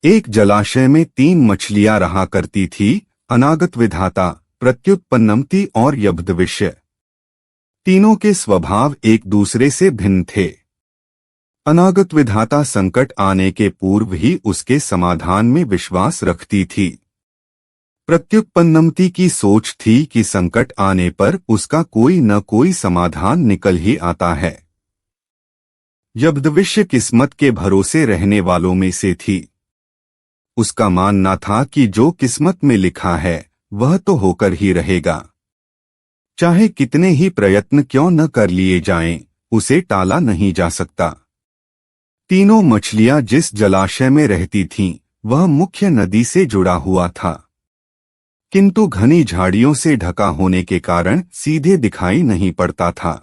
एक जलाशय में 3 मछलियां रहा करती थी, अनागत विधाता, प्रत्युत्पन्नमति और यब्धविष्य। तीनों के स्वभाव एक दूसरे से भिन्न थे। अनागत विधाता संकट आने के पूर्व ही उसके समाधान में विश्वास रखती थी। प्रत्युत्पन्नमति की सोच थी कि संकट आने पर उसका कोई न कोई समाधान निकल ही आता है। यब्धविष्य किस्मत के भरोसे रहने वालों में से थी। उसका मानना था कि जो किस्मत में लिखा है वह तो होकर ही रहेगा। चाहे कितने ही प्रयत्न क्यों न कर लिए जाएं, उसे टाला नहीं जा सकता। तीनों मछलियां जिस जलाशय में रहती थीं, वह मुख्य नदी से जुड़ा हुआ था, किंतु घनी झाड़ियों से ढका होने के कारण सीधे दिखाई नहीं पड़ता था।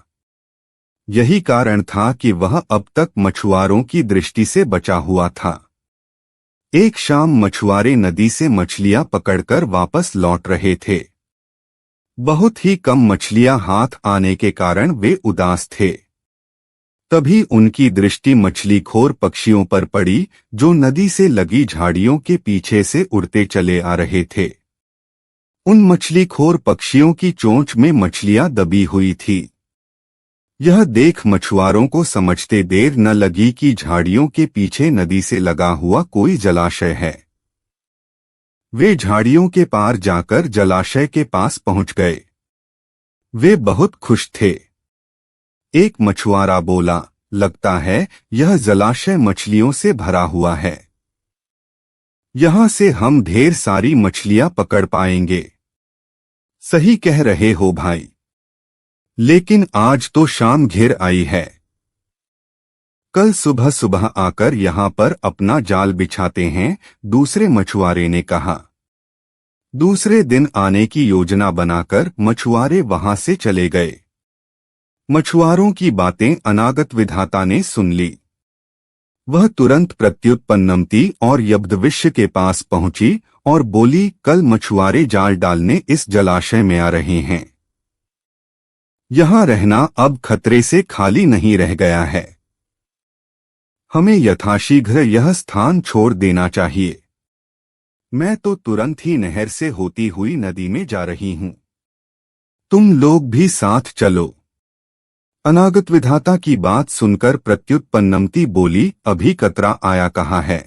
यही कारण था कि वह अब तक मछुआरों की दृष्टि से बचा हुआ था। एक शाम मछुआरे नदी से मछलियां पकड़कर वापस लौट रहे थे। बहुत ही कम मछलियां हाथ आने के कारण वे उदास थे। तभी उनकी दृष्टि मछलीखोर पक्षियों पर पड़ी, जो नदी से लगी झाड़ियों के पीछे से उड़ते चले आ रहे थे। उन मछलीखोर पक्षियों की चोंच में मछलियां दबी हुई थी। यह देख मछुआरों को समझते देर न लगी कि झाड़ियों के पीछे नदी से लगा हुआ कोई जलाशय है। वे झाड़ियों के पार जाकर जलाशय के पास पहुंच गए। वे बहुत खुश थे। एक मछुआरा बोला, लगता है यह जलाशय मछलियों से भरा हुआ है। यहां से हम ढेर सारी मछलियां पकड़ पाएंगे। सही कह रहे हो भाई, लेकिन आज तो शाम घिर आई है। कल सुबह सुबह आकर यहाँ पर अपना जाल बिछाते हैं, दूसरे मछुआरे ने कहा। दूसरे दिन आने की योजना बनाकर मछुआरे वहां से चले गए। मछुआरों की बातें अनागत विधाता ने सुन ली। वह तुरंत प्रत्युत्पन्नमति और यब्धविष्य के पास पहुंची और बोली, कल मछुआरे जाल डालने इस जलाशय में आ रहे हैं। यहाँ रहना अब खतरे से खाली नहीं रह गया है। हमें यथाशीघ्र यह स्थान छोड़ देना चाहिए। मैं तो तुरंत ही नहर से होती हुई नदी में जा रही हूँ। तुम लोग भी साथ चलो। अनागत विधाता की बात सुनकर प्रत्युत्पन्नमति बोली, अभी कतरा आया कहाँ है?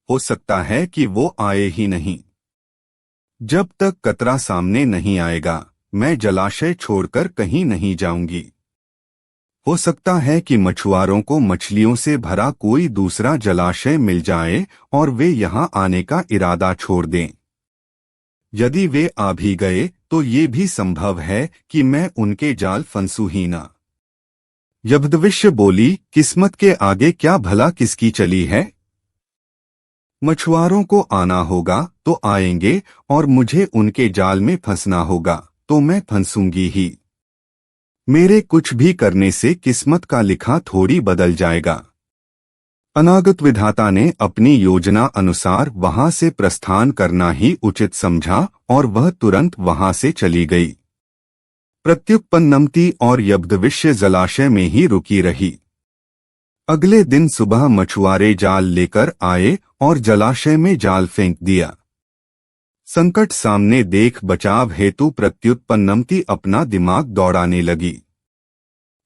हो सकता है कि वो आए ही नहीं। जब तक कतरा सामने नहीं आएगा, मैं जलाशय छोड़कर कहीं नहीं जाऊंगी। हो सकता है कि मछुआरों को मछलियों से भरा कोई दूसरा जलाशय मिल जाए और वे यहाँ आने का इरादा छोड़ दें। यदि वे आ भी गए तो ये भी संभव है कि मैं उनके जाल फंसू ही ना। यब्धविष्य बोली, किस्मत के आगे क्या भला किसकी चली है? मछुआरों को आना होगा तो आएंगे और मुझे उनके जाल में फंसना होगा तो मैं फंसूंगी ही। मेरे कुछ भी करने से किस्मत का लिखा थोड़ी बदल जाएगा। अनागत विधाता ने अपनी योजना अनुसार वहां से प्रस्थान करना ही उचित समझा और वह तुरंत वहां से चली गई। प्रत्युत्पन्नमति और यब्धविष्य जलाशय में ही रुकी रही। अगले दिन सुबह मछुआरे जाल लेकर आए और जलाशय में जाल फेंक दिया। संकट सामने देख बचाव हेतु प्रत्युत्पन्नमति अपना दिमाग दौड़ाने लगी।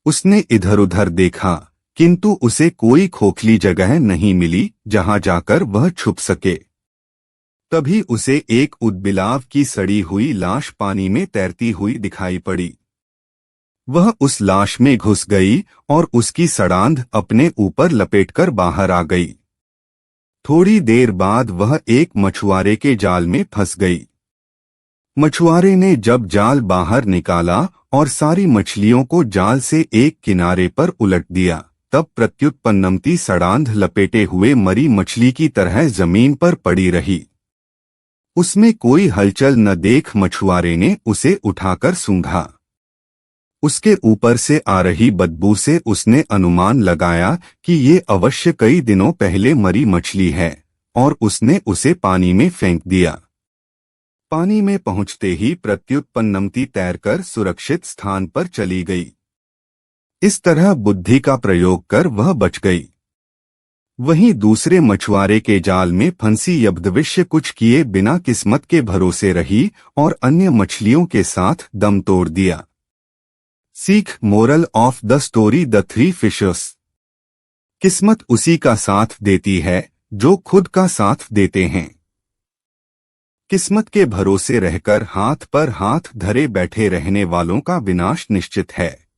उसने इधर उधर देखा, किंतु उसे कोई खोखली जगह नहीं मिली जहां जाकर वह छुप सके। तभी उसे एक उदबिलाव की सड़ी हुई लाश पानी में तैरती हुई दिखाई पड़ी। वह उस लाश में घुस गई और उसकी सड़ांध अपने ऊपर लपेटकर बाहर आ गई। थोड़ी देर बाद वह एक मछुआरे के जाल में फंस गई। मछुआरे ने जब जाल बाहर निकाला और सारी मछलियों को जाल से एक किनारे पर उलट दिया, तब प्रत्युत्पन्नमति सड़ांध लपेटे हुए मरी मछली की तरह जमीन पर पड़ी रही। उसमें कोई हलचल न देख मछुआरे ने उसे उठाकर सूंघा। उसके ऊपर से आ रही बदबू से उसने अनुमान लगाया कि ये अवश्य कई दिनों पहले मरी मछली है और उसने उसे पानी में फेंक दिया। पानी में पहुंचते ही प्रत्युत्पन्नमति तैरकर सुरक्षित स्थान पर चली गई। इस तरह बुद्धि का प्रयोग कर वह बच गई। वहीं दूसरे मछुआरे के जाल में फंसी यब्दविश्य कुछ किए बिना किस्मत के भरोसे रही और अन्य मछलियों के साथ दम तोड़ दिया। सीख moral of the story the three fishers. किस्मत उसी का साथ देती है जो खुद का साथ देते हैं। किस्मत के भरोसे रहकर हाथ पर हाथ धरे बैठे रहने वालों का विनाश निश्चित है।